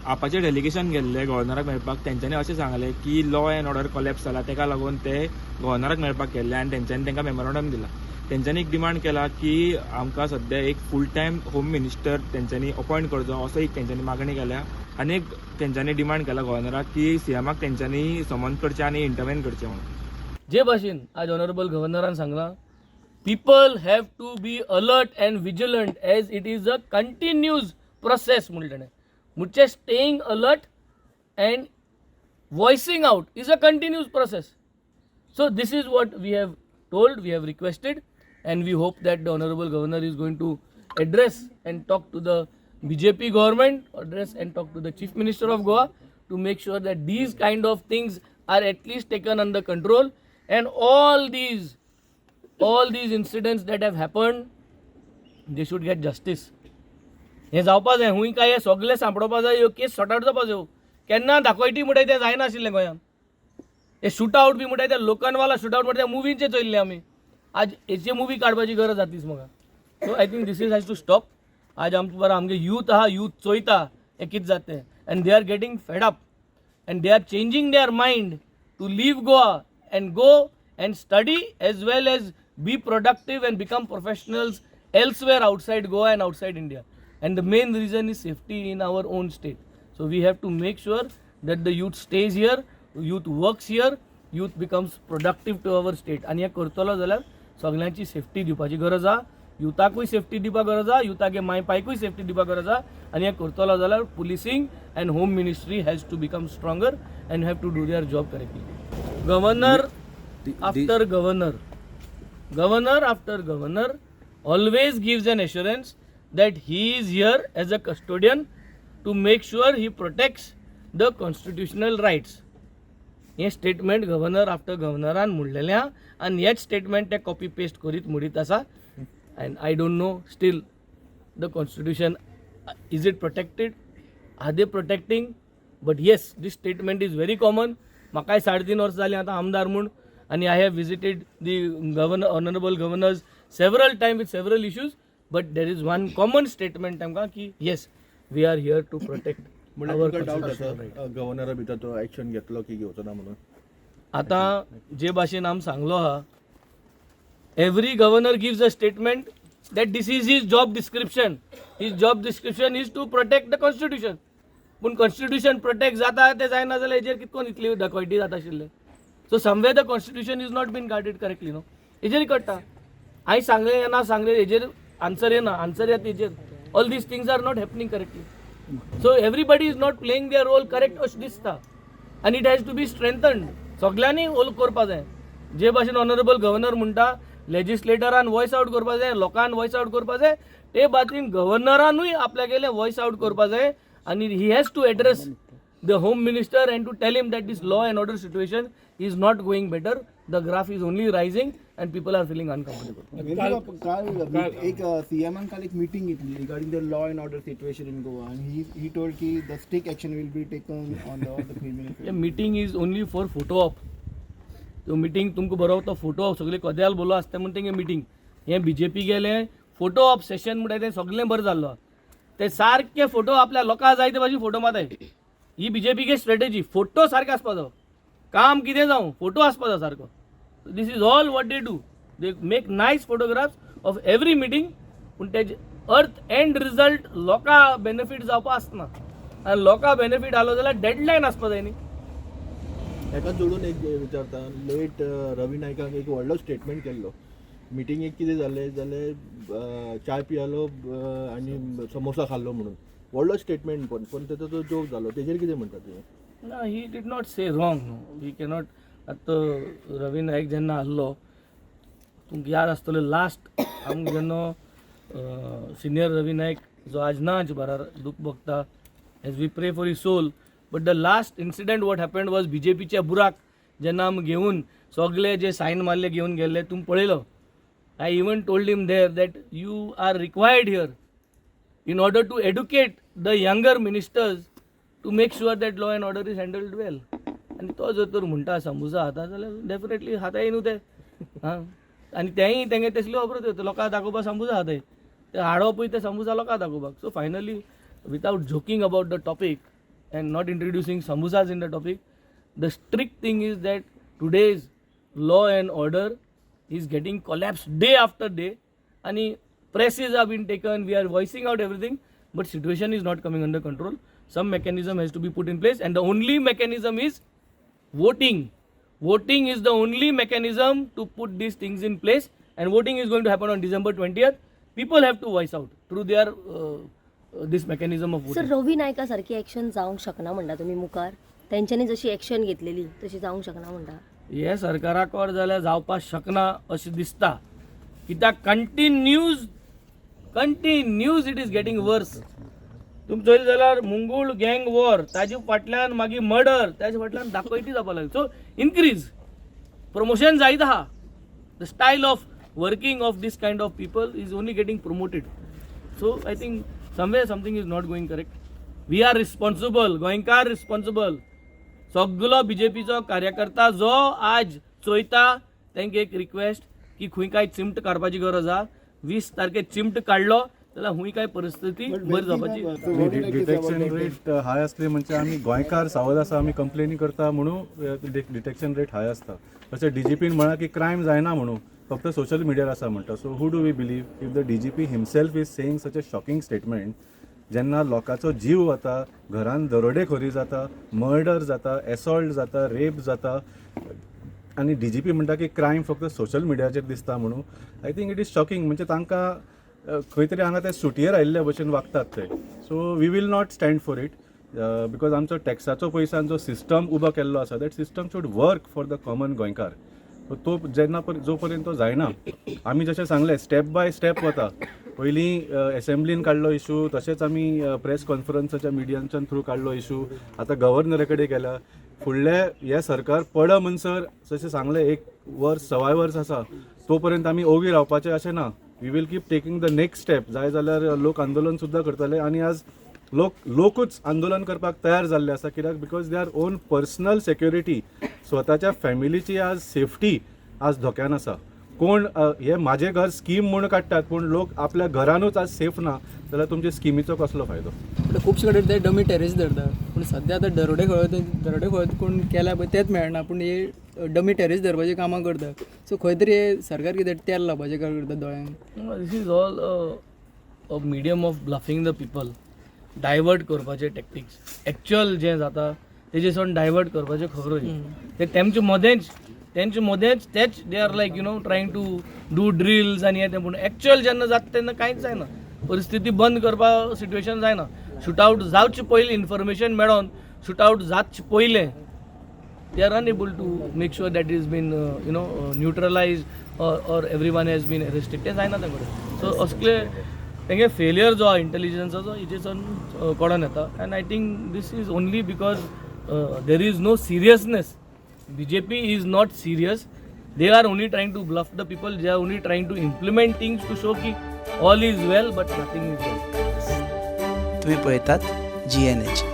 आपाचे delegation गेल्ले गव्हर्नराक मेळपाक. तेंच्यांनी अशें सांगलें की लॉ अँड ऑर्डर कोलॅप्स जाला, तेका लागून ते गव्हर्नराक मेळपाक गेल्ले आनी तेंच्यांनी तांकां मेमोरंडम दिला. तेंच्यांनी एक डिमांड केला की आमकां सद्या एक फूल टायम होम मिनिस्टर तेंच्यांनी अपॉयंट करचो, असो एक तेंच्यांनी मागणी केल्या. आनी एक तेंच्यांनी डिमांड केला गव्हर्नराक की सीएमाक तेंच्यांनी समन करचें आनी इंटरवेन करचें म्हणून. जे भाशेन आज ऑनरेबल गव्हर्नरान सांगलां, people have to be alert and vigilant as it is a continuous process. मुझे staying alert and voicing out is a continuous process. So this is what we have told, we have requested, and we hope that the honorable governor is going to address and talk to the BJP government, address and talk to the chief minister of Goa to make sure that these kind of things are at least taken under control, and all these incidents that have happened, they should get justice. हे जावपा जाय. हुंय काय हे सगळे सांपडोवपा जाय, ह्यो केस sort out जावपा जाय. केन्ना दाखोयटी म्हणटाय तें जायना आशिल्लें गोंयांत. हे शूट आउट बी म्हणटाय ते लोकनवाला शूट आउट म्हणटा मुवींचे चयल्ले आमी. आज हेची मुवी काडपाची गरज जातीच म्हाका. So I think this is has to stop. आज आमगे यूथ आहा, यूथ चोयता हे कितें जाता, and they are getting fed up and they are changing their mind to leave Goa and go and study as well as be productive and become professionals elsewhere outside Goa and outside India. And the main reason is safety in our own state. So we have to make sure that the youth stays here, youth works here, youth becomes productive to our state. आणि हे करतलो जाल्यार सगळ्यांची safety दिवपाची गरज आहा. युथाकूय safety दिवपाक गरज आहा, युथागे माय पायकूय सेफ्टी दिवपाक गरज आहा. आणि हे करतलो जाल्यार policing and home ministry has to become stronger and have to do their job correctly. Governor after governor always gives an assurance that he is here as a custodian to make sure he protects the constitutional rights. हे statement governor after गव्हर्नरान म्हणलेलें आहा आनी हेच statement ते copy paste करीत म्हणीत आसा. And I don't know still the constitution is it protected, are they protecting. But yes, this statement is very common. म्हाकाय 3.5 वर्सां जालीं आतां आमदार म्हूण, आनी I have visited the honourable governors several time with several issues. But there is one common statement तांकां की yes, we are here to protect our constitutional right. गव्हर्नरा भितर तो एक्शन घेतलो की घेवचो ना म्हणून आतां जे भाशेन आमी सांगलो आहा, every governor gives a statement that this is his job description. His job description is to protect the constitution. पूण कॉन्स्टिट्यूशन प्रोटेक्ट जाता ते जायना जाल्यार हेजेर कितकोन इतली दाखोयटी जाता आशिल्ले. So somehow the constitution is not been guarded correctly न्हू. हेजेर कळटा. हांवें सांगलें येना सांगलें हेजेर आन्सर येना, आन्सर येता हेजेर. All these things are not happening correctly. So everybody is not playing their role correct अशें दिसता. आनी it has to be strengthened. सगळ्यांनी होल करपा जाय. जे भाशेन ऑनरेबल गव्हर्नर म्हणटा लेजिस्लेटरान वॉयस आउट करपा जाय, लोकांन वॉयस आउट करपा जाय, ते बाजून गव्हर्नरानूय आपल्या गेले वॉयस आउट करपा जाय. And he has to address the home minister and to tell him that this law and order situation is not going better. The graph is only rising and people are feeling uncomfortable. काल एक सीएमन काल एक meeting घेतली regarding the law and order situation in Goa आणि he told की the strict action will be taken on the criminal. ये meeting is only for photo off. तो meeting तुमकां बरोबर तो फोटो ऑफ सगळे कद्याल बोलो आसता म्हणून तेंगे मीटिंग. हे बीजेपी गेले फोटो ऑफ सेशन म्हणटा तें सगळें बरें जाल्लो. ते सारखे फोटो आपल्या लोकांक जाय ते भाशेन फोटो माताय. ही बीजेपीची स्ट्रॅटेजी. फोटो सारके आसपा जाय. काम कितें जावं फोटो आसपा जाय सारको. This is all what they do. They make nice photographs of every meeting. पूण तेजे अर्थ एंड रिजल्ट लोकां बेनिफीट जावपा आसना. आनी लोकां बेनिफीट आलो जाल्यार डेडलायन आसपा जाय न्ही. हेका जोडून एक विचारता, लेट रवी नायकान एक व्हडलो स्टेटमेंट केल्लो. मिटिंगेक कितें जालें जाल्यार चाय पियालो आनी समोसा खाल्लो म्हणून व्हडलो स्टेटमेंट. पण तेचो जो जोक जालो तेजेर कितें म्हणटा तुवें? ना, he did not say wrong. We cannot. आतां रवी नायक जेन्ना आसलो तुमकां याद आसतलें लास्ट आमकां जेन्ना सिनियर रवी नायक जो आज ना बरार दूख भोगता, as we pray for his soul. But the last incident what happened was बीजेपीच्या बुराक जेन्ना आमी घेवन सगळे जे सायन मारले घेवन गेल्ले तुमी पळयलो. I even told him there that you are required here in order to educate the younger ministers to make sure that law and order is handled well. आणि तो जर तर म्हणटा समोसा खाता जाल्यार डेफिनेटली खाताय न्हू ते. हां, आनी तेंय तेंगे तसली खबर येता लोकांक दाखोवपाक समोसा खाताय. ते हाडोपूय ते समोसा लोकांक दाखोवपाक. So finally without joking about the topic, and not introducing samosas in the topic. The strict thing is that today's law and order is getting collapsed day after day. And presses have been taken, we are voicing out everything, but situation is not coming under control. Some mechanism has to be put in place, and the only mechanism is voting. Voting is the only mechanism to put these things in place, and voting is going to happen on December 20th. People have to voice out through their this mechanism of sir voting. रवी नायका सारखी action जावंक शकना म्हणटा तुमी मुखार तेंच्यांनी जशी action घेतलेली तशी जावंक शकना म्हणटा हे सरकाराक जाल्यार जावपाक शकना अशें दिसता, कित्याक continues it is getting worse. तुमी चोयलें जाल्यार मुंगूळ गँग वॉर, ताजे फाटल्यान मागीर मर्डर, ताजे फाटल्यान दाखयटी जावपाक लागली. सो इनक्रीज प्रमोशन जायत आहा. The style of working of this kind of people is only getting promoted. So I think somewhere something is not going correct. We are responsible, गोंयकार रिस्पॉन्सिबल. सगलो बीजेपीचो कार्यकर्ता जो आज चोयता तांकां एक रिक्वेस्ट की खंय काय चिमट काडपाची गरज आहा. 20 तारखेक चिमट काडलो जाल्यार हुंय काय परिस्थिती बरी जावपाची. डिटेक्शन रेट हाय असले म्हणजे आम्ही गोंयकार सावध आसा, आमी कंप्लेनी करता म्हणून डिटेक्शन रेट हाय असता. तशें डीजीपीन म्हणा की क्रायम जायना म्हणून फक्त सोशल मिडियार आसा म्हणटा. So who do we believe if the DGP himself is saying such a shocking statement. जेन्ना लोकांचो जीव वता, घरान दरोडेखोरी जाता, मर्डर जाता, एसॉल्ट जाता, रेप जाता, आनी डीजीपी म्हणटा की क्रायम फक्त सोशल मिडियाचेर दिसता म्हणून. I think it is shocking. म्हणजे तांकां खंय तरी हांगा ते सुटयेर आयिल्ल्या भशेन वागतात ते. So we will not stand for it because आमचो टॅक्साचो पयसान जो सिस्टम उबो केल्लो आसा that system should work for the common गोंयकार. तो जेन्ना जो पर्यंत तो जायना, आमी जशें सांगलें स्टेप बाय स्टेप वता. पयलीं एसेंब्लीन काडलो इशू, तशेंच आमी प्रेस कॉन्फरन्साच्या मिडियांच्या थ्रू काडलो इशू, आतां गव्हर्नरा कडेन गेला. फुडले हे सरकार पड म्हणसर जशें सांगलें 1 वर्स 2 वर्स आसा तो पर्यंत आमी ओगी रावपाचें अशें ना. We will keep taking the next step. जाय जाल्यार लोक आंदोलन सुद्दां करतले, आनी आज लोकूच आंदोलन करपाक तयार जाल्ले आसा. कित्याक because they our own personal security, स्वताच्या फॅमिलीची आज सेफ्टी आज धोक्यान आसा. कोण हे माझे घर स्कीम म्हणून काडटात, पूण लोक आपल्या घरानूच आज सेफ ना जाल्यार तुमच्या स्किमीचो कसलो फायदो. खुबशे कडेन ते डमी टेरेस धरतात, पूण सद्या आतां दरोडे खळत कोण केल्या पळय तेच मेळना, पूण हे डमी टेरेस धरपाची कामां करतात. सो खंय तरी हे सरकार कितें तेल लावपाचें काम करता दोळ्यांक. This is all a medium of bluffing the people. Divert करपाचे टॅक्टिक्स. एक्च्युअल जें जाता तेजे सोडून डायवर्ट करपाचे खबरोजी ते तेंचे मदेंच तेच they are like trying to do drills आनी हें तें. पूण एक्च्युअल जेन्ना जाता तेन्ना कांयच जायना. परिस्थिती बंद करपा सिट्युएशन जायना. शूटआवट जावचे पयलीं इन्फॉर्मेशन मेळोन शूटआवट जावचे पयलें they are unable to make sure that it has been neutralized or everyone has been arrested. ते जायना तें कडेन. सो असले तेंगे फेलियर जो आहा इंटेलिजन्साचो हेजेसून कळोन येता. And I think this is only because there is no seriousness. BJP is not serious. They are only trying to bluff the people. They are only trying to implement things to show ki all is well, but nothing is well. तुम्ही पळयतात GNH.